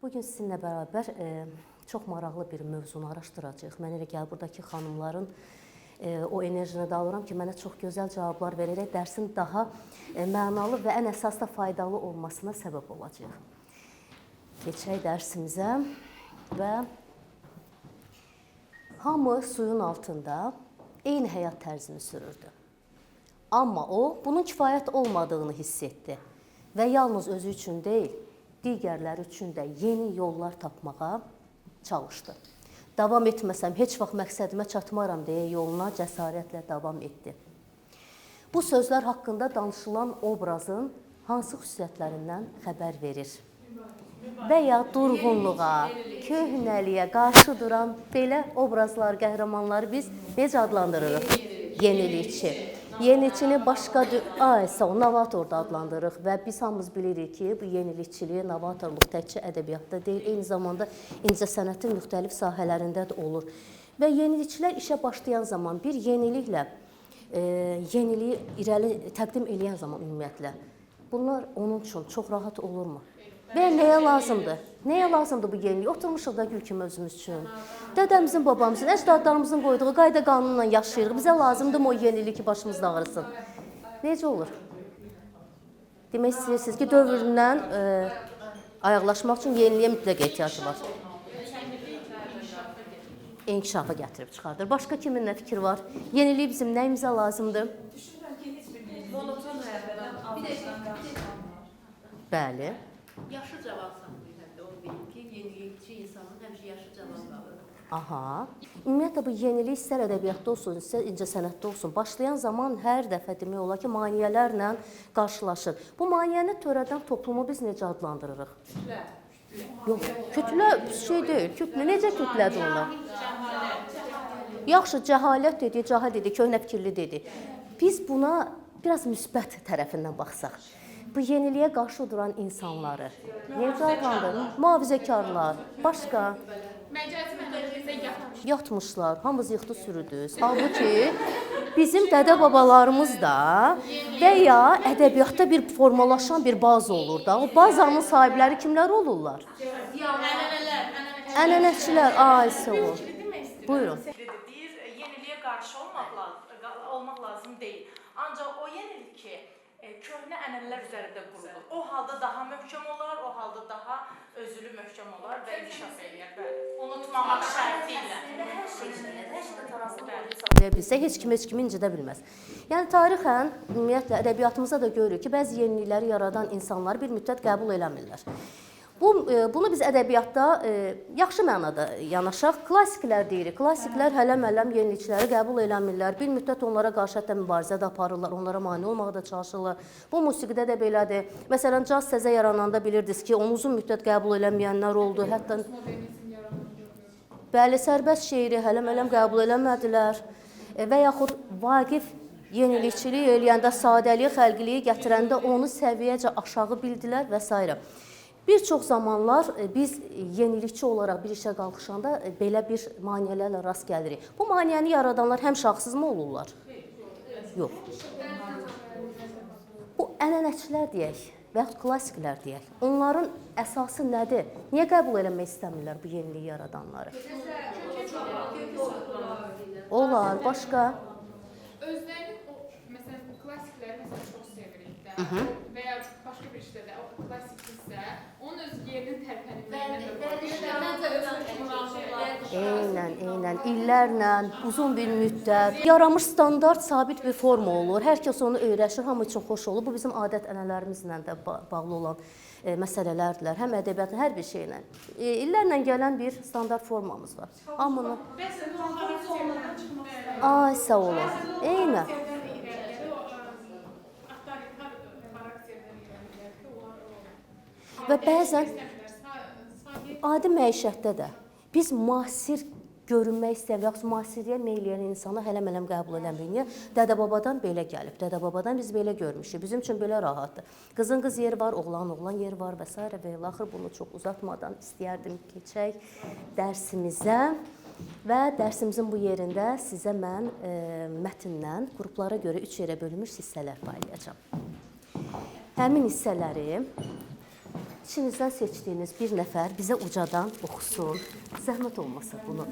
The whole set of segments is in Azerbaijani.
Bugün sizinlə bərabər çox maraqlı bir mövzunu araşdıracağıq. Mənə elə gəlir, buradakı xanımların o enerjini də alıram ki, mənə çox gözəl cavablar verərək dərsin daha mənalı və ən əsas da faydalı olmasına səbəb olacaq. Keçək dərsimizə və hamı suyun altında eyni həyat tərzini sürürdü. Amma o, bunun kifayət olmadığını hiss etdi və yalnız özü üçün deyil, digərləri üçün də yeni yollar tapmağa çalışdı. Davam etməsəm, heç vaxt məqsədimə çatmaram deyə yoluna cəsarətlə davam etdi. Bu sözlər haqqında danışılan obrazın hansı xüsusiyyətlərindən xəbər verir? Və ya durğunluğa, köhnəliyə qarşı duran belə obrazlar, qəhrəmanları biz necə adlandırırıq? Yenilikçi. Yenilikçini başqa novator da adlandırırıq və biz hamımız bilirik ki, bu yenilikçiliyi, novatorluq təkcə ədəbiyyatda deyil, eyni zamanda incəsənətin müxtəlif sahələrində də olur. Və yenilikçilər işə başlayan zaman bir yeniliklə, yeniliyi irəli təqdim edən zaman ümumiyyətlə, bunlar onun üçün çox rahat olurmu? Və nəyə lazımdır? Nəyə lazımdır bu yenilik? Oturmuşuq da gül kimi özümüz üçün. Dədəmizin, babamızın, əcdadlarımızın qoyduğu qayda qanunla yaşayırıq. Bizə lazımdır o yenilik ki, başımızda ağrısın. Necə olur? Demək istəyirsiniz ki, dövründən ayaqlaşmaq üçün yeniliyə mütləq ehtiyacı var. İnkişafa gətirib çıxardır. Başqa kimin nə fikir var? Yeniliyi bizim nəyimizə lazımdır? Monoton həyatdan Bəli. Yaşı cavan saxlayır, hətta onu bilin ki, yenilikçi insanın həmişə yaşı cavan qalır. Aha. Ümumiyyətlə bu yenilik istər ədəbiyyatda olsun, istər incəsənətdə olsun, başlayan zaman hər dəfə demək olar ki, maneələrlə qarşılaşır. Bu maneəni törədən toplumu biz necə adlandırırıq? Kütlə. Yox, kütlə şey deyil. Kütlə necə kütlədir onlar? Yaxşı, cəhalət dedi, cahil dedi, köhnə fikirli dedi. Biz buna biraz müsbət tərəfindən baxsaq. Bu yeniliyə qarşı duran insanları necə adlandırır? Mühafizəkarlar, başqa Məcazi mətəbimizə yatmışlar, hamımız yıxdı sürüdüz. Halbuki bizim dədə-babalarımız da və ya ədəbiyyatda bir formalaşan bir baza olur da. O bazanın sahibləri kimlər olurlar? Ənənəçilər, sağ ol. Buyurun. Deyir, yeniliyə qarşı olmaq lazım deyil. Ancaq o yenilik ki, köhnə ənənələr üzərində qurulur. O halda daha möhkəm olar, o halda daha özülü möhkəm olar və inkişaf edir. Unutmamaq şərti ilə. Bilsə, heç kimi incidə bilməz. Yəni, tarixən, ümumiyyətlə, ədəbiyyatımızda da görürük ki, bəzi yenilikləri yaradan insanlar bir müddət qəbul eləmirlər. Bunu biz ədəbiyyatda yaxşı mənada yanaşaq. Klassiklər deyirik. Klassiklər hələm-hələm yenilikçiləri qəbul eləmirlər. Bir müddət onlara qarşı hətta mübarizə də aparırlar, onlara mane olmağa da çalışırlar. Bu musiqidə də belədir. Məsələn, caz təzə yarananda bilirdiniz ki, onu uzun müddət qəbul eləməyənlər oldu. Hətta bəli, sərbəst şeiri hələm-hələm qəbul eləmədilər. Və yaxud Vaqif yenilikçilik eləyəndə, sadəliyi, xəlqiliyi gətirəndə onu səviyyəcə aşağı bildilər və s. Bir çox zamanlar biz yenilikçi olaraq bir işə qalxışanda belə bir maneələrlə rast gəlirik. Bu maneəni yaradanlar həm şaxsızmı olurlar? Yox. Bu ənənəçilər deyək və yaxud klassiklər deyək. Onların əsası nədir? Niyə qəbul eləmək istəmirlər bu yeniliyi yaradanları? Olar, başqa? Özlərinin məsələn, klassikləri çox sevirik də və ya başqa bir işdə də o klassikdirsə, onun öz yerinin tərpənilməyinə Eynən, illərlə, uzun bir müddət yaramış standart, sabit bir forma olur. Hər kəs onu öyrəşir, hamı üçün xoş olur. Bu bizim adət-ənənələrimizlə də bağlı olan məsələlərdirlər. Həm ədəbiyyatın, hər bir şeylə. İllərlə gələn bir standart formamız var. Amma sağ olun. Eynən. Və bəzən adi məişətdə də biz müasir görünmək istəyən və yaxud müasirliyə meyl edən insanı hələm-hələm qəbul eləmirik. Dədə-babadan belə gəlib, dədə-babadan biz belə görmüşük, bizim üçün belə rahatdır. Qızın qız yeri var, oğlan yeri var və s. və axır bunu çox uzatmadan istəyərdim keçək dərsimizə və dərsimizin bu yerində sizə mən mətndən qruplara görə 3 yerə bölünmüş hissələr paylayacağam. Həmin hissələri İçinizdən seçdiyiniz bir nəfər bizə ucadan oxusun. Zəhmət olmasa bunu.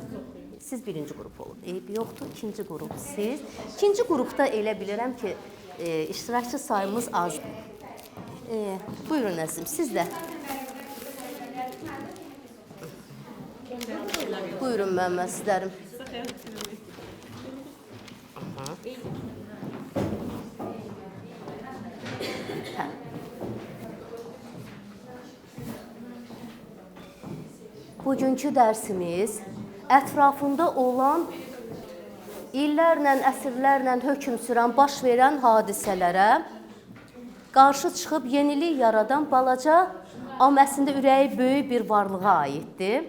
Siz birinci qrup olun. Eyb yoxdur, ikinci qrup siz. İkinci qrupda elə bilirəm ki, iştirakçı sayımız azdır. Buyurun Nəzim, siz də. Buyurun Məmməd, sizlərim. Bugünkü dərsimiz ətrafında olan illərlə, əsrlərlə hökm sürən, baş verən hadisələrə qarşı çıxıb yenilik yaradan balaca, amma əslində ürəyi böyük bir varlığa aiddir.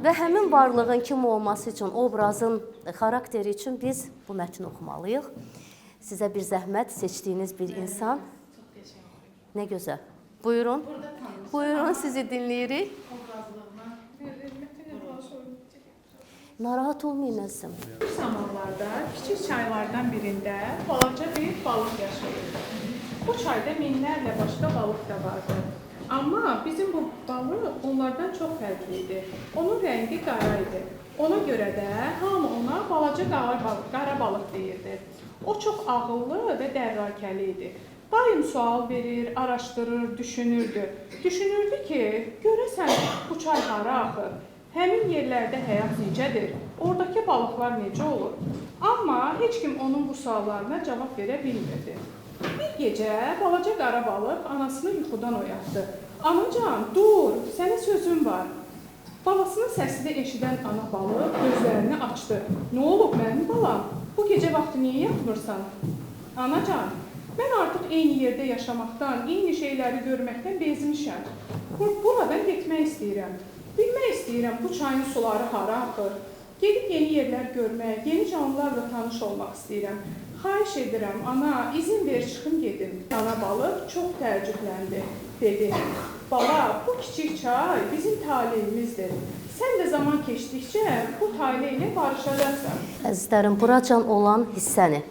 Və həmin varlığın kim olması üçün, obrazın xarakteri üçün biz bu mətni oxumalıyıq. Sizə bir zəhmət, seçdiyiniz bir insan. Nə gözəl. Buyurun. Buyurun, sizi dinləyirik. Narahat olmayın Nəzim. Bu zamanlarda kiçik çaylardan birində balaca bir balıq yaşayırdı. Bu çayda minlərlə başqa balıq da vardı. Amma bizim bu balıq onlardan çox fərqli idi. Onun rəngi qara idi. Ona görə də hamı ona balaca qara balıq deyirdi. O çox ağıllı və dərrakəli idi. Daim sual verir, araşdırır, düşünürdü. Düşünürdü ki, görəsən bu çay hara axır? Həmin yerlərdə həyat necədir? Oradakı balıqlar necə olur? Amma heç kim onun bu suallarına cavab verə bilmirdi. Bir gecə balaca qara balıq anasını yuxudan oyatdı. Anacan, dur, sənə sözüm var. Babasının səsini eşidən ana balıq gözlərini açdı. Nə olub mənim balam? Bu gecə vaxtı niyə yatmırsan? Anacan, mən artıq eyni yerdə yaşamaqdan, eyni şeyləri görməkdən bezmişəm. Buradan getmək istəyirəm. Bilmək istəyirəm, bu çayın suları hara axır. Gedib yeni yerlər görmək, yeni canlılarla tanış olmaq istəyirəm. Xahiş edirəm, ana, izin ver, çıxım gedim. Ana balıq çox təəccübləndi, dedi. Bala, bu kiçik çay bizim taleyimizdir. Sən də zaman keçdikcə bu tale ilə barışacaqsan. Əzizlərim, buracan olan hissəni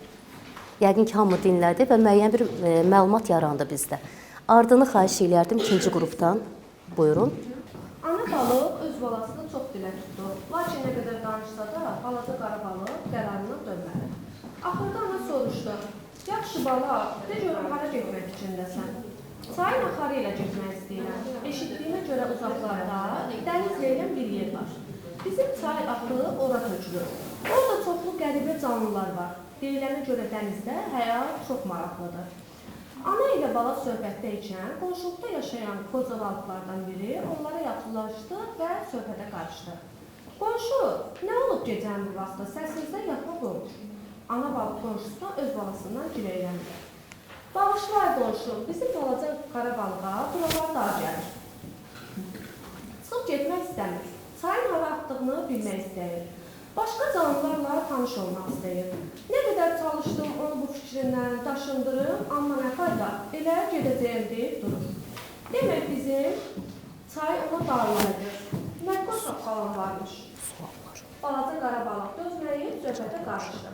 yəqin ki, hamı dinlədi və müəyyən bir məlumat yarandı bizdə. Ardını xahiş edərdim ikinci qrupdan. Buyurun. Ana balıq öz balasını çox dilə tutdu. Lakin nə qədər danışsa da, balaca qara balıq qərarından dönmədi. Axırda ana soruşdu. Yaxşı bala, de görüm hara getmək fikrindəsən? Çayın axarı ilə getmək istəyirəm. Eşitdiyimə görə uzaqlarda dəniz deyilən bir yer var. Bizim çay axı ora tökülür. Orada çoxlu qəribə canlılar var. Deyilənə görə dənizdə həyat çox maraqlıdır. Ana ilə bala söhbətdə ikən qonşuluqda yaşayan qoca balıqlardan biri onlara yaxınlaşdı və söhbətə qarışdı. Qonşu, nə olub gecənin bu vaxtda? Səsinizdə yatmaq olmuş. Ana balıq qonşusuna öz balasından girəyləndi. Bağışlar qonşu, bizim balaca qara balığa buralar dar gəlir. Çıxıb getmək istəmir. Çayın hara axdığını bilmək istəyir. Başqa canlılarla tanış olmaq istəyir. Nə qədər çalışdım onu bu fikrindən daşındırım, amma nə fayda, elə gedəcəyim deyib durur. Demək bizim çay ona daim edir. Nə qoşaq falan varmış. Balaca qara balıq dözməyib söhbətə qarışdı.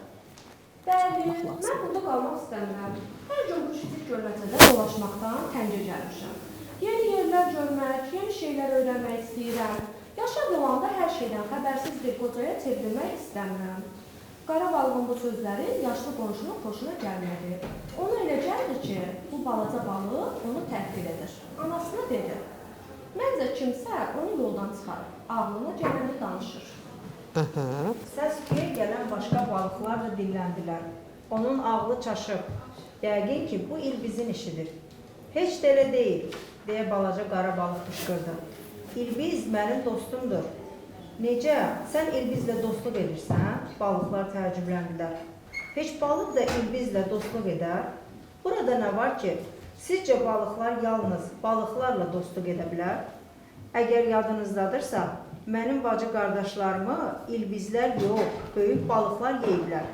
Bəli, mən burada qalmaq istəmirəm. Hər gün bu kiçik gölməçədə dolaşmaqdan təngə gəlmişəm. Yeni yerlər görmək, yeni şeylər öyrənmək istəyirəm. Yaşam yolanda hər şeydən xəbərsiz bir qocaya çevrilmək istəmirəm. Qara balığın bu sözləri yaşlı qonşunun xoşuna gəlmədi. Ona elə gəldi ki, bu balaca balıq onu təhqir edir. Anasına dedi. Məncə kimsə onu yoldan çıxarır, ağlına gələni danışır. Səs-küyə gələn başqa balıqlar da dilləndilər. Onun ağlı çaşıb. Yəqin ki, bu ilbizin işidir. Heç də elə deyil, deyə balaca qara balıq qışqırdı. İlbiz mənim dostumdur. Necə? Sən ilbizlə dostluq edirsən? Balıqlar təəccübləndilər. Heç balıq da ilbizlə dostluq edər? Burada nə var ki, sizcə balıqlar yalnız balıqlarla dostluq edə bilər? Əgər yadınızdadırsa, mənim bacı qardaşlarımı ilbizlər yox, böyük balıqlar yeyiblər.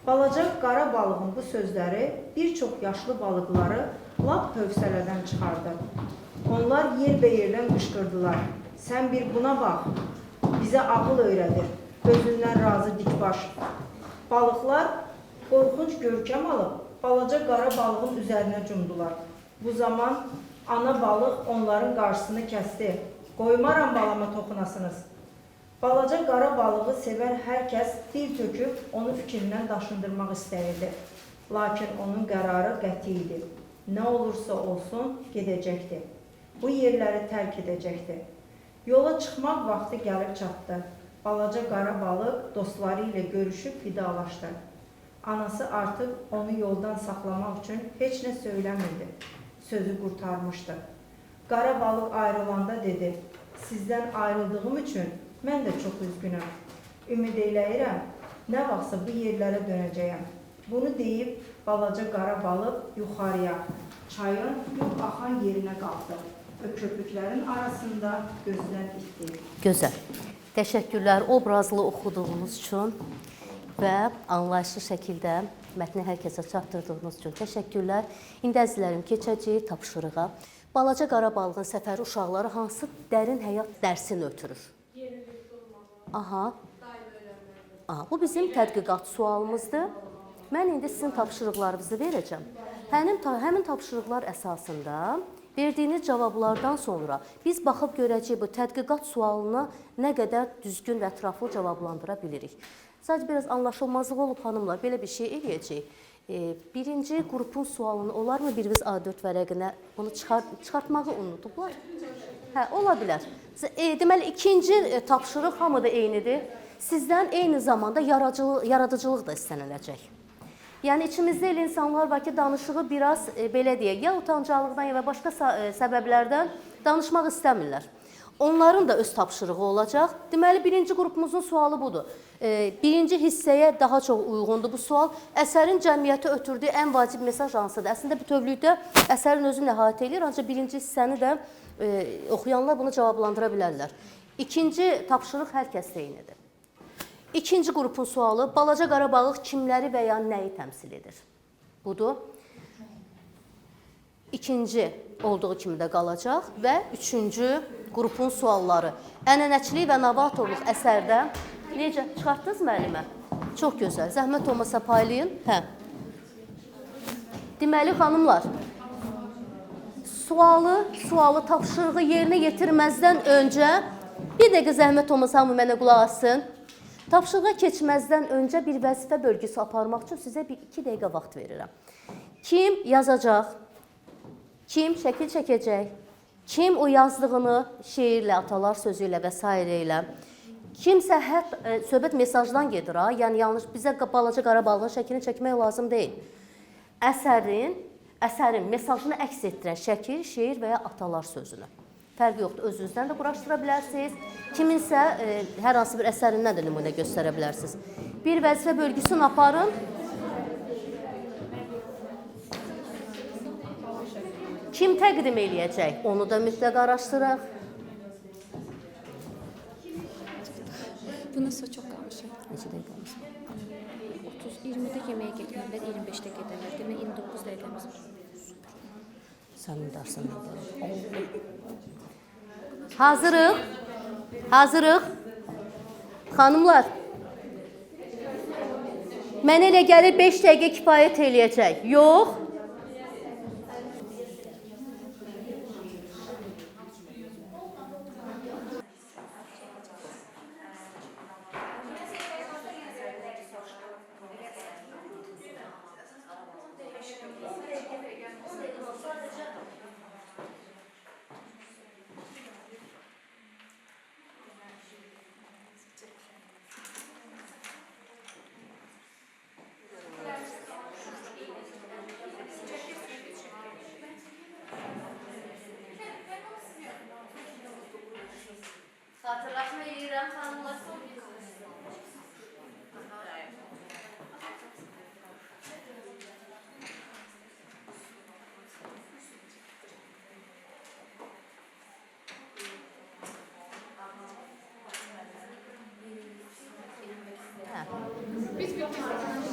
Balaca qara balığın bu sözləri bir çox yaşlı balıqları lap hövsələdən çıxardı. Onlar yerbəyerdən qışqırdılar. Sən bir buna bax, bizə ağıl öyrədir, özündən razı dikbaş. Balıqlar qorxunc görkəm alıb, balaca qara balığın üzərinə cumdular. Bu zaman Ana balıq onların qarşısını kəsdi. Qoymaram balama toxunasınız. Balaca qara balığı sevən hər kəs dil töküb onu fikrindən daşındırmaq istəyirdi. Lakin onun qərarı qəti idi. Nə olursa olsun gedəcəkdi. Bu yerləri tərk edəcəkdi. Yola çıxmaq vaxtı gəlib çatdı. Balaca qara balıq dostları ilə görüşüb vidalaşdı. Anası artıq onu yoldan saxlamaq üçün heç nə söyləmirdi. Sözü qurtarmışdı. Qara balıq ayrılanda dedi, sizdən ayrıldığım üçün mən də çox üzgünəm. Ümid eləyirəm, nə vaxtsa bu yerlərə dönəcəyəm. Bunu deyib, balaca qara balıq yuxarıya, çayın yox axan yerinə qalxdı. Köpüklərin arasında gözdən itdi. Gözəl. Təşəkkürlər obrazlı oxuduğunuz üçün və anlayışlı şəkildə mətni hər kəsə çatdırdığınız üçün təşəkkürlər. İndi əzizlərim keçəcəyik tapşırığa. Balaca qara balığın səfəri uşaqları hansı dərin həyat dərsini ötürür? Aha. Bu bizim tədqiqat sualımızdır. Mən indi sizin tapşırıqlarınızı verəcəm. Həmin tapşırıqlar əsasında verdiyiniz cavablardan sonra biz baxıb görəcəyik bu tədqiqat sualına nə qədər düzgün və ətraflı cavablandıra bilirik. Sadəcə biraz anlaşılmazlıq olub xanımlar, belə bir şey eləyəcəyik. Birinci qrupun sualını olarmı birimiz A4 vərəqinə bunu çıxartmağı unutublar? Hə, ola bilər. Deməli, ikinci tapşırıq hamıda eynidir. Sizdən eyni zamanda yaradıcılıq da istəniləcək. Yəni, içimizdə elə insanlar var ki, danışığı biraz, belə deyək, ya utancaqlıqdan ya və başqa səbəblərdən danışmaq istəmirlər. Onların da öz tapşırığı olacaq. Deməli, birinci qrupumuzun sualı budur. Birinci hissəyə daha çox uyğundur bu sual. Əsərin cəmiyyəti ötürdüyü ən vacib mesaj hansıdır? Əslində, bütövlükdə əsərin özünü əhatə edir, ancaq birinci hissəni də oxuyanlar bunu cavablandıra bilərlər. İkinci tapşırıq hər kəsdə eynidir. İkinci qrupun sualı, balaca qara balıq kimləri və ya nəyi təmsil edir? Budur. İkinci olduğu kimi də qalacaq və üçüncü qrupun sualları. Ənənəçilik və novatorluq əsərdə necə? Çıxartdınız müəllimə? Çox gözəl. Zəhmət olmasa paylayın. Hə. Deməli, xanımlar, sualı tapşırığı yerinə yetirməzdən öncə bir dəqiqə zəhmət olmasa hamı mənə qulaq assın. Tapşırığa keçməzdən öncə bir vəzifə bölgüsü aparmaq üçün sizə 2 dəqiqə vaxt verirəm. Kim yazacaq, kim şəkil çəkəcək, kim o yazdığını şeirlə, atalar sözü ilə və s. ilə, kimsə söhbət mesajdan gedir, yəni yanlış, bizə balaca qara balığın şəklini çəkmək lazım deyil. Əsərin mesajını əks etdirən şəkil, şeir və ya atalar sözünü. Fərqi yoxdur, özünüzdən də quraşdıra bilərsiniz. Kiminsə hər hansı bir əsərindən də nümunə göstərə bilərsiniz. Bir vəzifə bölgüsünü aparın. Kim təqdim eləyəcək? Onu da mütləq araşdıraq. Buna çox qalmışıq. Neçə dəqiqə qalmışıq? 20-də yeməyə getməklər, 25-də gedərlər. Demək 29 dəqiqəmiz var. Sən müdarsan. Hazırıq. Xanımlar, mənə elə gəlir 5 dəqiqə kifayət eləyəcək. Yox. Xatırlatma edirəm xanımlar.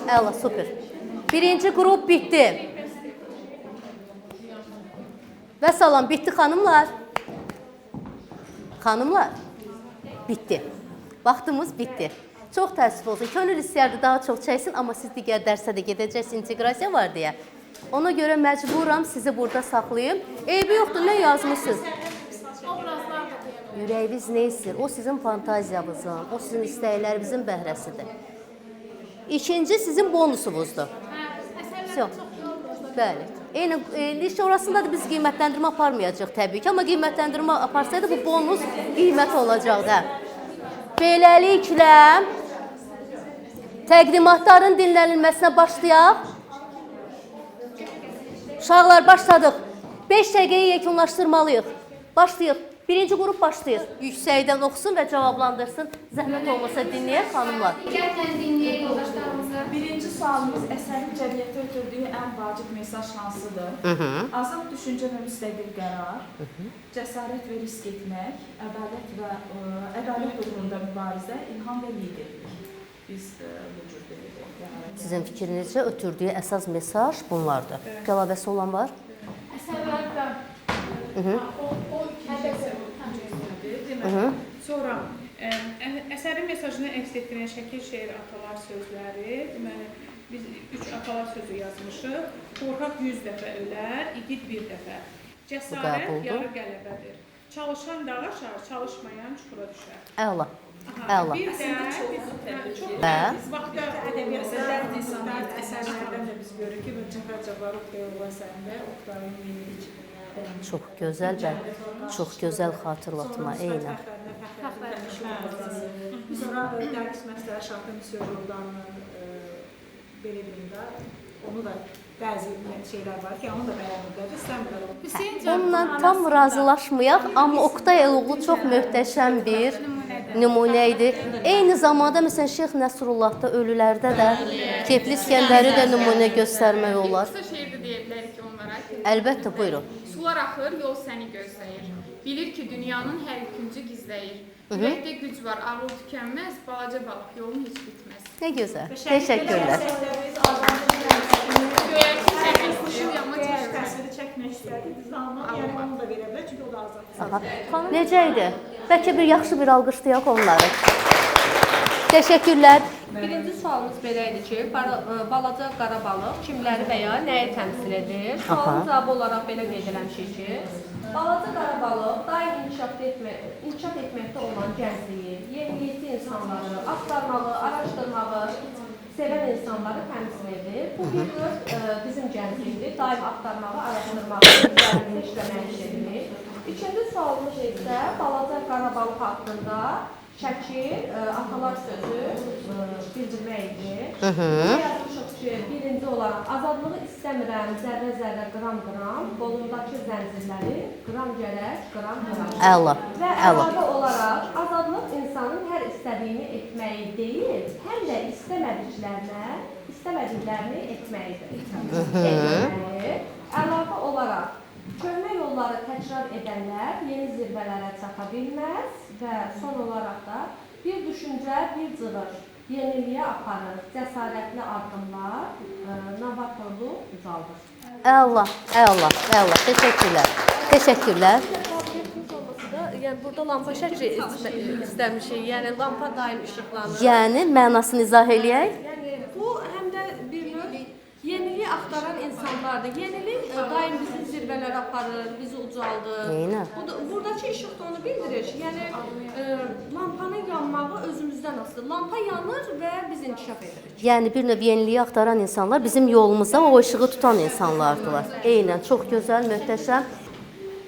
Əla, super. Birinci qrup bitdi. Və salam, bitdi xanımlar. Xanımlar, bitdi. Vaxtımız bitdi. Çox təəssüf olsun. Könül istəyərdi daha çox çəksin, amma siz digər dərsə də gedəcəksiniz, inteqrasiya var deyə. Ona görə məcburam sizi burada saxlayım. Eybi yoxdur, nə yazmısınız? Obrazlar da deyə bilərik. Ürəyiniz nə istəyir? O sizin fantaziyavızın, o sizin istəklərinizin bəhrəsidir. İkinci sizin bonusumuzdur. Yox. Bəli. Eyni iş orasında da biz qiymətləndirmə aparmayacaq təbii ki, amma qiymətləndirmə aparsaydı bu bonus qiyməti olacaqdı. Beləliklə təqdimatların dinlənilməsinə başlayaq. Uşaqlar başladıq. 5 dəqiqəyi yekunlaşdırmalıyıq. Başlayıq. Birinci qrup başlayır. Yüksəkdən oxusun və cavablandırsın. Zəhmət olmasa dinləyək xanımlar. Diqqətlə dinləyək yoldaşlarımızı. Birinci sualımız əsərin cəmiyyətə ötürdüyü ən vacib mesaj hansıdır? Azad düşüncə və müstəqil qərar, cəsarət və risk etmək, ədalət uğrunda mübarizə, ilham və liderlik. Biz bu cür deyirik. Sizin fikrinizcə ötürdüyü əsas mesaj bunlardır. Əlavəsi olan var? Əsərlərdə o ikinci Deməli, sonra əsərin mesajını əks etdirən şəkil, şeir, atalar sözləri, deməli biz 3 atalar sözü yazmışıq. Qorxaq 100 dəfə ölər, igid 1 dəfə. Cəsarət yarı qələbədir. Çalışan dağa aşar, çalışmayan çuxura düşər. Əla. Əla. Bir də biz vaxtda ədəbiyyat əsərlərdən də biz görürük ki, Cəfər Cabbarov Oğlu əsərində Oqtayın yenilik. Çox gözəl və çox gözəl xatırlatma, eynən. Sonra dərk məsələ şartlı misyon yollarının belə deyim də, onu da bəzi şeylər var ki, onu da bəyənirlər, istəmirlər. Onunla tam razılaşmayaq, amma Oqtay Eloğlu çox möhtəşəm bir nümunə idi. Eyni zamanda, məsələn, Şeyx Nəsrullahda, Ölülərdə də Kefli İskəndəri də nümunə göstərmək olar. Qısa şeir də deyə bilərik ki, onlara. Əlbəttə, buyurun. Sular axır, yol səni gözləyir. Bilir ki, dünyanın hər ikinci gizləyir. Ürəkdə güc var, ağıl tükənməz, balaca balıq yolun heç bitməz. Nə gözəl. Təşəkkürlər. Göyərçin çəkmişdir, amma Təsviri çəkmək istədik, biz amma yəni onu da verə bilər, çünki o da azad. Necə idi? Bəlkə bir yaxşı bir alqışlayaq onları. Təşəkkürlər. Birinci sualımız belə idi ki, balaca qara balıq kimləri və ya nəyi təmsil edir? Sualın cavabı olaraq belə qeyd eləmişik ki, balaca qara balıq daim inkişaf etməkdə olan gəncliyi, yeniliyi insanları, axtarmağı, araşdırmağı sevən insanları təmsil edir. Bu bir bizim gəncliyimiz, daim axtarmağı, araşdırmağı, üzərində işləməyi işlədir. İkinci sualımız isə balaca qara balıq haqqında şəkil, atalar sözü bildirmək idi. Yazmışıq ki, birinci olaraq azadlığı istəmirəm, zərrə-zərrə, qram-qram, qolundakı zəncirləri qram gərək, qram-qram. Əla. Və əlavə olaraq azadlıq insanın hər istədiyini etməyi deyil, həm də istəmədiklərini etməyidir. Əlavə olaraq köhnə yolları təkrar edənlər yeni zirvələrə çata bilməz və son olaraq da bir düşüncə, bir cığır yeniliyə aparır, cəsarətli addımlar, novatorluq ucaldır. Əla. Təşəkkürlər. Təşəkkürlər. Yəni burada lampa şəkli istəmişik, yəni lampa daim işıqlanır. Yəni mənasını izah eləyək. Yəni bu həm də bir növ yeniliyi axtaran insanlardır. Yenilik daim bizi zirvələrə aparır, bizi ucaldır. Eynən. Buradakı işıq da onu bildirir. Yəni lampanın yanmağı özümüzdən asılıdır. Lampa yanır və biz inkişaf edirik. Yəni bir növ yeniliyi axtaran insanlar bizim yolumuza o işığı tutan insanlardılar. Eynən, çox gözəl, möhtəşəm.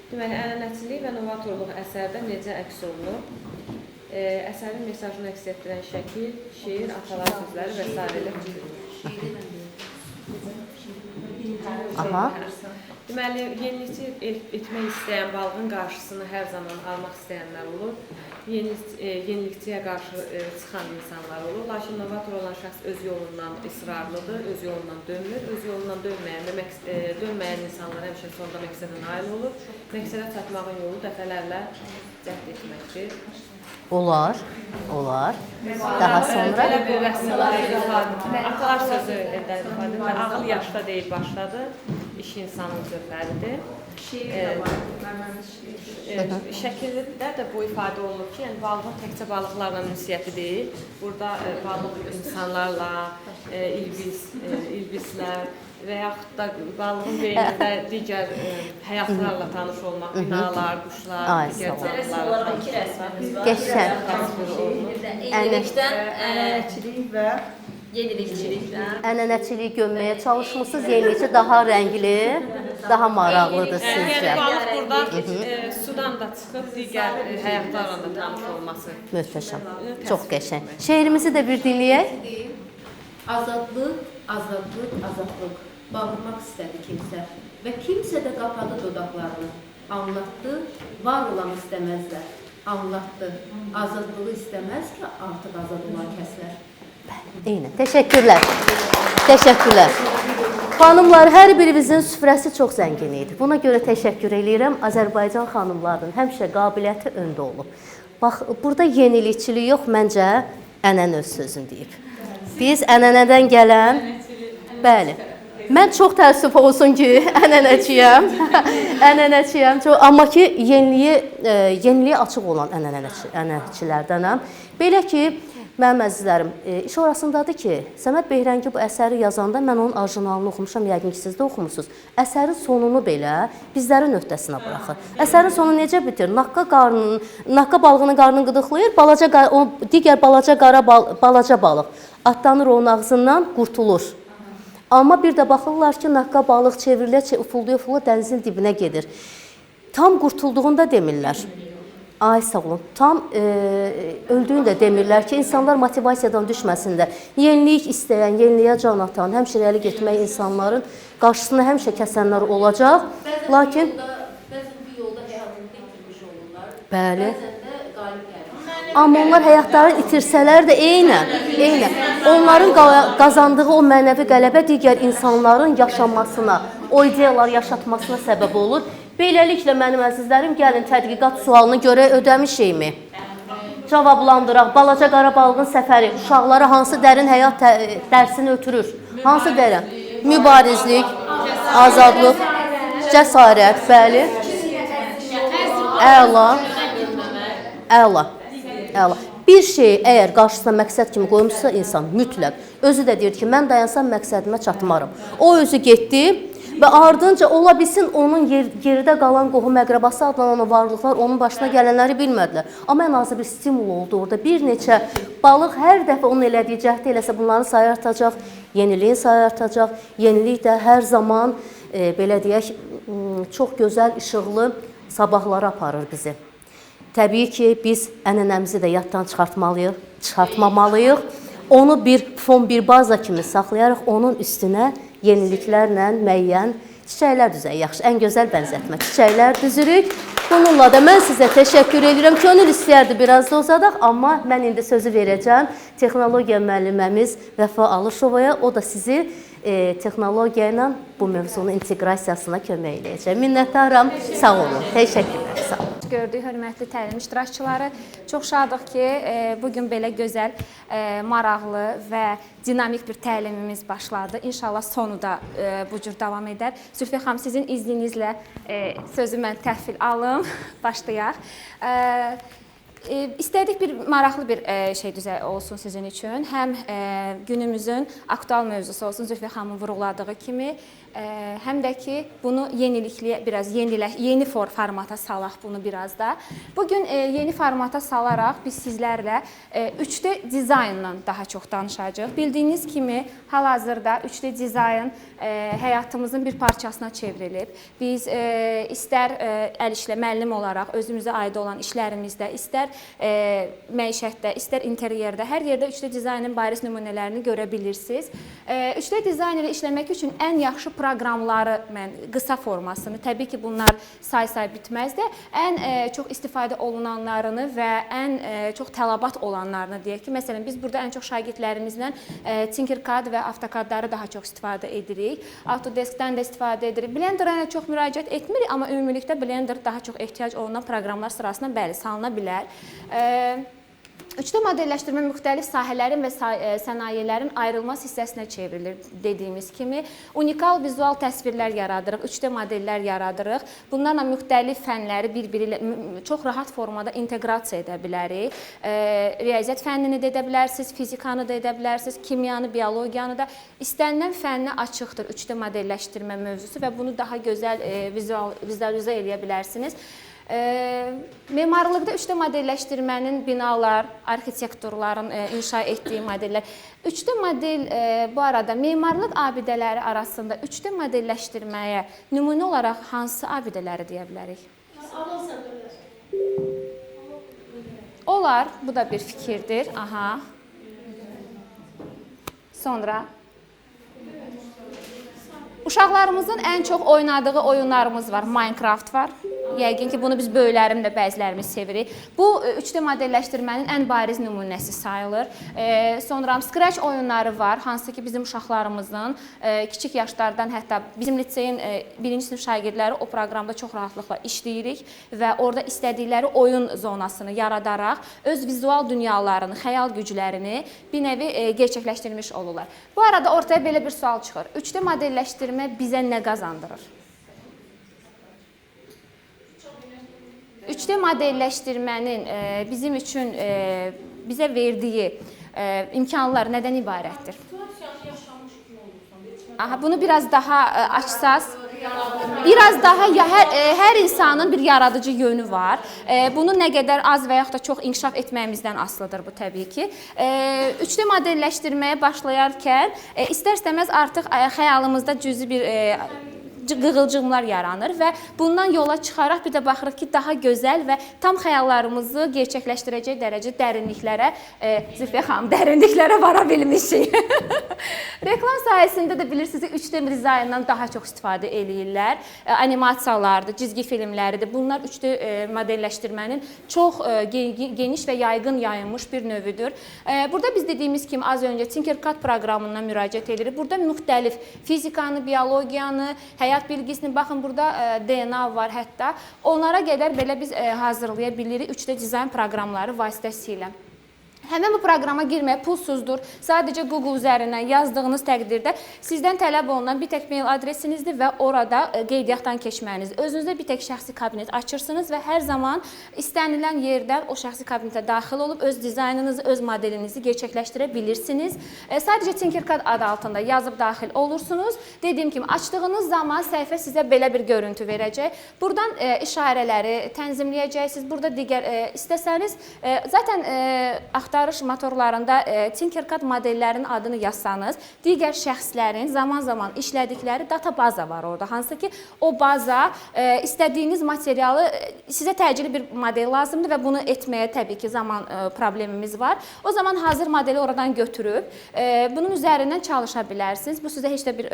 Deməli, ənənəçilik və novatorluq əsərdə necə əks olunur? Əsərin mesajını əks etdirən şəkil, şeir, atalar sözləri və s. Aha. Deməli, yenilikçi etmək istəyən balığın qarşısını hər zaman almaq istəyənlər olur. Yenilikçiyə qarşı çıxan insanlar olur. Lakin novator olan şəxs öz yolundan israrlıdır, öz yolundan dönmür. Öz yolundan dönməyən insanlar həmişə sonda məqsədə nail olur. Məqsədə çatmağın yolu dəfələrlə cəhd etməkdir. Olar. Daha sonra? Belə bir atalar sözü ifadə və ağıl yaşda deyil başladı. İş insanın sözləridir. Şəkildə də bu ifadə olunur ki, yəni balığın təkcə balıqlarla ünsiyyəti deyil. Burada balıq insanlarla, ilbislər, və yaxud da balığın beynində digər həyatlarla tanış olmaq, binalar, quşlar, digər canlılarla tanış olmaq. Qəşəng. Eynilikdən ənənəçilik və yenilikçilikdən. Ənənəçiliyi gömməyə çalışmısınız, yenilikçi daha rəngli, daha maraqlıdır sizcə. Yəni balıq burada sudan da çıxıb digər həyatlarla da tanış olması. Möhtəşəm, çox qəşəng. Şeirimizi də bir dinləyək. Azadlıq, azadlıq, azadlıq. Bağırmaq istədi kimsə və kimsə də qapadı dodaqlarını. Anlatdı, var olan istəməzlər. Anlatdı, azadlığı istəməz ki, artıq azad olan kəslər. Eynən, təşəkkürlər. Təşəkkürlər. Xanımlar, hər birimizin süfrəsi çox zəngin idi. Buna görə təşəkkür edirəm. Azərbaycan xanımlarının həmişə qabiliyyəti öndə olub. Bax, burada yenilikçilik yox, məncə ənənə öz sözünü deyib. Biz ənənədən gələn, bəli, mən çox təəssüf olsun ki, ənənəçiyəm, amma ki, yeniliyə açıq olan ənənəçilərdənəm. Belə ki, mənim əzizlərim, iş orasındadır ki, Səməd Behrəngi bu əsəri yazanda mən onun orijinalını oxumuşam, yəqin ki, siz də oxumusunuz. Əsərin sonunu belə bizlərin öhdəsinə buraxır. Əsərin sonu necə bitir? Naqqa balığının qarnını qıdıqlayır, digər balaca balıq atlanır onun ağzından, qurtulur. Amma bir də baxırlar ki, naqqa balıq çevrilə, ufulduya dənizin dibinə gedir. Tam qurtulduğunda demirlər. Ay sağ olun. Tam öldüyünü də demirlər ki, insanlar motivasiyadan düşməsinlər. Yenilik istəyən, yeniliyə can atan, həmşirəlik etmək insanların qarşısını həmişə kəsənlər olacaq. Lakin bəzən bu yolda həyatını itirmiş olurlar. Bəli. Bəzən də qalib gəlir. Amma onlar həyatlarını itirsələr də eynən. Onların qazandığı o mənəvi qələbə digər insanların yaşamasına, o ideyalar yaşatmasına səbəb olur. Beləliklə, mənim əzizlərim, gəlin tədqiqat sualını görək, ödəmişikmi? Cavablandıraq. Balaca qara balığın səfəri uşaqlara hansı dərin həyat dərsini ötürür? Hansı dərin? Mübarizlik, azadlıq, cəsarət, bəli. Əla. Bir şeyi əgər qarşısına məqsəd kimi qoymuşsa insan mütləq, özü də deyir ki, mən dayansam məqsədimə çatmarım. O özü getdi və ardınca ola bilsin onun geridə qalan qohum əqrəbası adlanan o varlıqlar onun başına gələnləri bilmədilər. Amma ən azı bir stimul oldu orada. Bir neçə balıq hər dəfə onun elədiyi cəhdi eləsə bunların sayı artacaq, yeniliyin sayı artacaq. Yenilik də hər zaman, belə deyək, çox gözəl, işıqlı sabahlara aparır bizi. Təbii ki, biz ənənəmizi də yaddan çıxartmamalıyıq. Onu bir fon, bir baza kimi saxlayaraq onun üstünə yeniliklərlə müəyyən çiçəklər düzək. Yaxşı, ən gözəl bənzətmə. Çiçəklər düzürük. Bununla da mən sizə təşəkkür edirəm. Könül istəyərdi biraz da uzadaq, amma mən indi sözü verəcəm texnologiya müəlliməmiz Vəfa Alışovaya. O da sizi texnologiya ilə bu mövzunun inteqrasiyasına kömək edəcək. Minnətdaram. Sağ olun. Təşəkkürlər. Sağ olun. Gördük, hörmətli təlim iştirakçıları. Çox şadıq ki, bugün belə gözəl, maraqlı və dinamik bir təlimimiz başladı. İnşallah sonu da bu cür davam edər. Zülfiyə xanım, sizin izninizlə sözü mən təhvil alım, başlayaq. İstədik bir maraqlı bir şey olsun sizin üçün. Həm günümüzün aktual mövzusu olsun, Zülfiyə xanımın vurğuladığı kimi, həm də ki, bunu yenilikliyə, biraz yeni formata salaq bunu biraz da. Bugün yeni formata salaraq biz sizlərlə 3D dizaynla daha çox danışacağıq. Bildiyiniz kimi, hal-hazırda 3D dizayn həyatımızın bir parçasına çevrilib. Biz istər əl işlə müəllim olaraq özümüzə aid olan işlərimizdə, istər məişətdə, istər interyerdə, hər yerdə 3D dizaynın bariz nümunələrini görə bilirsiniz. 3D dizayn ilə işləmək üçün ən yaxşı proqramları, mən qısa formasını, təbii ki, bunlar say-say bitməz də, ən çox istifadə olunanlarını və ən çox tələbat olanlarını deyək ki, məsələn, biz burada ən çox şagirdlərimizlə Tinkercad və AutoCAD-ları daha çox istifadə edirik. Autodesk-dən də istifadə edirik. Blender-ə çox müraciət etmirik, amma ümumilikdə Blender daha çox ehtiyac olunan proqramlar sırasına bəli, salına bilər. 3D modelləşdirmə müxtəlif sahələrin və sənayelerin ayrılmaz hissəsinə çevrilir dediyimiz kimi. Unikal vizual təsvirlər yaradırıq, 3D modellər yaradırıq. Bunlarla müxtəlif fənləri bir-biri ilə çox rahat formada inteqrasiya edə bilərik. Riyaziyyat fənnini də edə bilərsiniz, fizikanı da edə bilərsiniz, kimyanı, biologiyanı da. İstənilən fənnə açıqdır 3D modelləşdirmə mövzusu və bunu daha gözəl vizualizə edə bilərsiniz. Memarlıqda 3D modelləşdirmənin binalar, arxitekturların inşa etdiyi modellər. 3D model bu arada memarlıq abidələri arasında 3D modelləşdirməyə nümunə olaraq hansı abidələri deyə bilərik? Olar, bu da bir fikirdir. Aha. Sonra uşaqlarımızın ən çox oynadığı oyunlarımız var. Minecraft var. Yəqin ki, bunu biz böyüklərim də bəzilərimiz sevirik. Bu 3D modelləşdirmənin ən bariz nümunəsi sayılır. Sonra Scratch oyunları var, hansı ki bizim uşaqlarımızın kiçik yaşlardan, hətta bizim liseyin 1-ci sinif şagirdləri o proqramda çox rahatlıqla işləyirik və orada istədikləri oyun zonasını yaradaraq öz vizual dünyalarını, xəyal güclərini bir nəvi gerçəkləşdirmiş olurlar. Bu arada ortaya belə bir sual çıxır. 3D modelləşdirmə bizə nə qazandırır? 3D modelləşdirmənin bizim üçün bizə verdiyi imkanlar nədən ibarətdir? Aha, bunu biraz daha açsaz, biraz daha hər insanın bir yaradıcı yönü var. Bunu nə qədər az və yaxud da çox inkişaf etməyimizdən asılıdır bu təbii ki. 3D modelləşdirməyə başlayarkən istər-istəməz artıq xəyalımızda cüzi bir qığılcımlar yaranır və bundan yola çıxaraq bir də baxırıq ki, daha gözəl və tam xəyallarımızı gerçəkləşdirəcək dərəcə dərinliklərə, Zülfiyə xanım, dərinliklərə vara bilmişik. Reklam sahəsində də bilirsiniz, 3D dizayndan daha çox istifadə eləyirlər. Animasiyalardır, cizgi filmləridir. Bunlar 3D modelləşdirmənin çox geniş və yaygın yayılmış bir növüdür. Burada biz dediyimiz kimi az öncə Tinkercad proqramından müraciət edirik. Burada müxtəlif fizikanı, biologiyanı, həyat bilgisini, baxın burada DNA var hətta. Onlara qədər belə biz hazırlaya bilirik 3D dizayn proqramları vasitəsilə. Həmin bu proqrama girmək pulsuzdur. Sadəcə Google üzərindən yazdığınız təqdirdə sizdən tələb olunan bir tək mail adresinizdir və orada qeydiyyatdan keçməniz. Özünüzdə bir tək şəxsi kabinet açırsınız və hər zaman istənilən yerdən o şəxsi kabinetə daxil olub öz dizaynınızı, öz modelinizi gerçəkləşdirə bilirsiniz. Sadəcə Tinkercad adı altında yazıb daxil olursunuz. Dediyim kimi, açdığınız zaman səhifə sizə belə bir görüntü verəcək. Buradan işarələri tənzimləyəcəksiniz. Burada digər istəsəniz, zaten axtarış motorlarında Tinkercad modellərinin adını yazsanız, digər şəxslərin zaman-zaman işlədikləri databaza var orada. Hansı ki, o baza istədiyiniz materialı, sizə təcili bir model lazımdır və bunu etməyə təbii ki, zaman problemimiz var. O zaman hazır modeli oradan götürüb, bunun üzərindən çalışa bilərsiniz. Bu sizə heç də bir,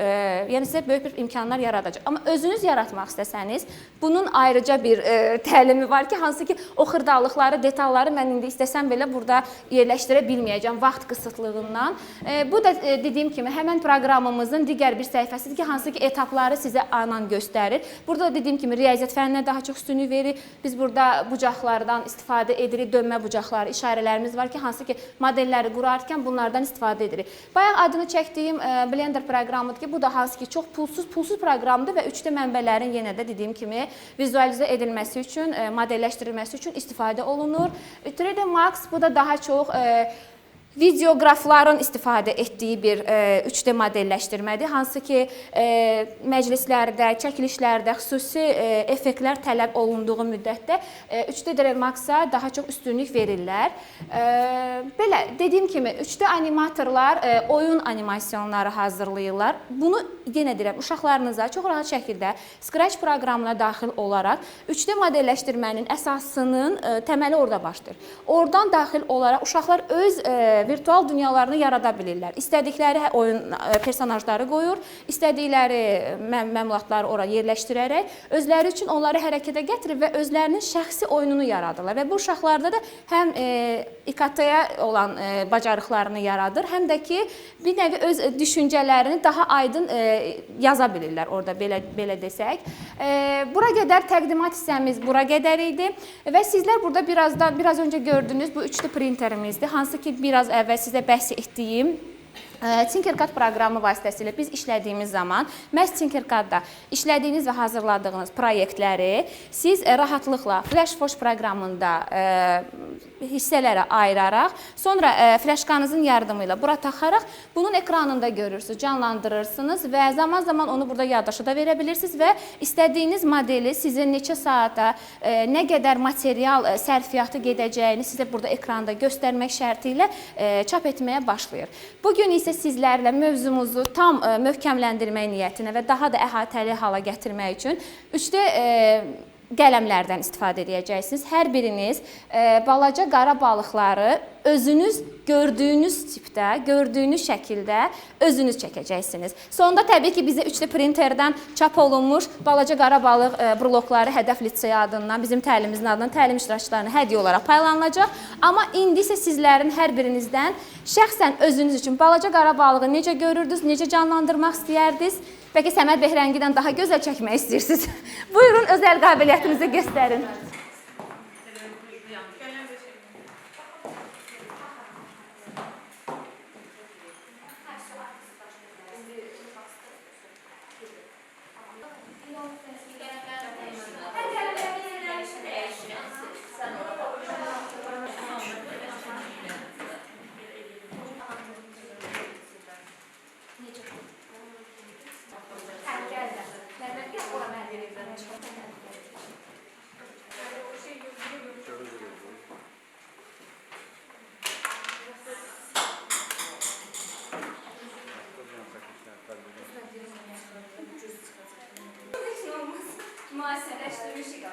yəni sizə böyük bir imkanlar yaradacaq. Amma özünüz yaratmaq istəsəniz, bunun ayrıca bir təlimi var ki, hansı ki, o xırdalıqları, detalları mən indi istəsəm belə burada yerləşdirə bilməyəcəm vaxt qısıtlığından. Bu da dediyim kimi həmən proqramımızın digər bir səhifəsidir ki, hansı ki etapları sizə anan göstərir. Burada da dediyim kimi riyaziyyat fənninə daha çox üstünlük verir. Biz burada bucaqlardan istifadə edirik, dönmə bucaqları, işarələrimiz var ki, hansı ki modelləri qurarkən bunlardan istifadə edirik. Bayaq adını çəkdiyim Blender proqramıdır ki, bu da hansı ki çox pulsuz proqramdır və 3D mənbələrin yenə də dediyim kimi vizualizə edilməsi üçün, modelləşdirilməsi üçün istifadə olunur. 3D Max bu da daha çox videoqrafların istifadə etdiyi bir 3D modelləşdirmədir. Hansı ki, məclislərdə, çəkilişlərdə xüsusi effektlər tələb olunduğu müddətdə 3D Max-a daha çox üstünlük verirlər. Belə, dediyim kimi, 3D animatorlar oyun animasyonları hazırlayırlar. Bunu yenə deyirəm, uşaqlarınıza çox rahat şəkildə Scratch proqramına daxil olaraq 3D modelləşdirmənin əsasının təməli orada başlayır. Oradan daxil olaraq uşaqlar öz virtual dünyalarını yarada bilirlər. İstədikləri oyun personajları qoyur, istədikləri məmulatları ora yerləşdirərək özləri üçün onları hərəkətə gətirib və özlərinin şəxsi oyununu yaradırlar və bu uşaqlarda da həm İKT-yə olan bacarıqlarını yaradır, həm də ki bir nəvi öz düşüncələrini daha aydın yaza bilirlər orada belə desək. Bura qədər təqdimat hissəmiz bura qədər idi və sizlər burada biraz öncə gördünüz bu 3D printerimizdir, hansı ki biraz əvvəl sizə bəhs etdiyim Tinkercad proqramı vasitəsilə biz işlədiyimiz zaman məhz Tinkercadda işlədiyiniz və hazırladığınız proyektləri siz rahatlıqla FlashForge proqramında hissələrə ayıraraq, sonra flaşkanızın yardımı ilə bura taxaraq bunun ekranında görürsünüz, canlandırırsınız və zaman-zaman onu burada yaddaşa da verə bilirsiniz və istədiyiniz modeli sizin neçə saata, nə qədər material sərfiyyatı gedəcəyini sizə burada ekranda göstərmək şərti ilə çap etməyə başlayır. Bugün isə sizlərlə mövzumuzu tam möhkəmləndirmək niyyətinə və daha da əhatəli hala gətirmək üçün 3D qələmlərdən istifadə edəcəksiniz. Hər biriniz balaca qara balıqları özünüz gördüyünüz tipdə, gördüyünüz şəkildə özünüz çəkəcəksiniz. Sonda təbii ki, bizə 3D printerdən çap olunmuş balaca qara balıq blokları Hədəf Lisey adından, bizim təlimimizin adından təlim iştirakçılarına hədiyyə olaraq paylanılacaq. Amma indi isə sizlərin hər birinizdən şəxsən özünüz üçün balaca qara balığı necə görürdünüz, necə canlandırmaq istəyərdiniz? Bəlkə Səməd Behrəngidən daha gözəl çəkmək istəyirsiniz. Buyurun, özəl qabiliyyətinizi göstərin. Müəssisələşdirmişik.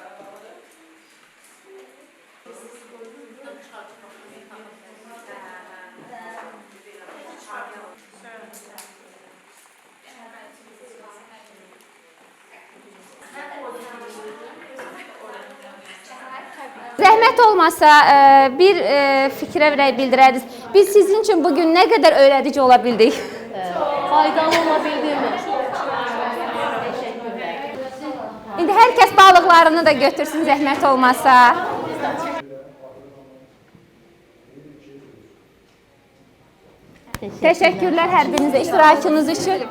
Zəhmət olmasa bir fikrə bildirərdiniz. Biz sizin üçün bugün nə qədər öyrədici ola bildik? Faydalı ola bildiyimi. İndi hər kəs balıqlarını da götürsün, zəhmət olmasa. Təşəkkürlər hər birinizə iştirakınız üçün.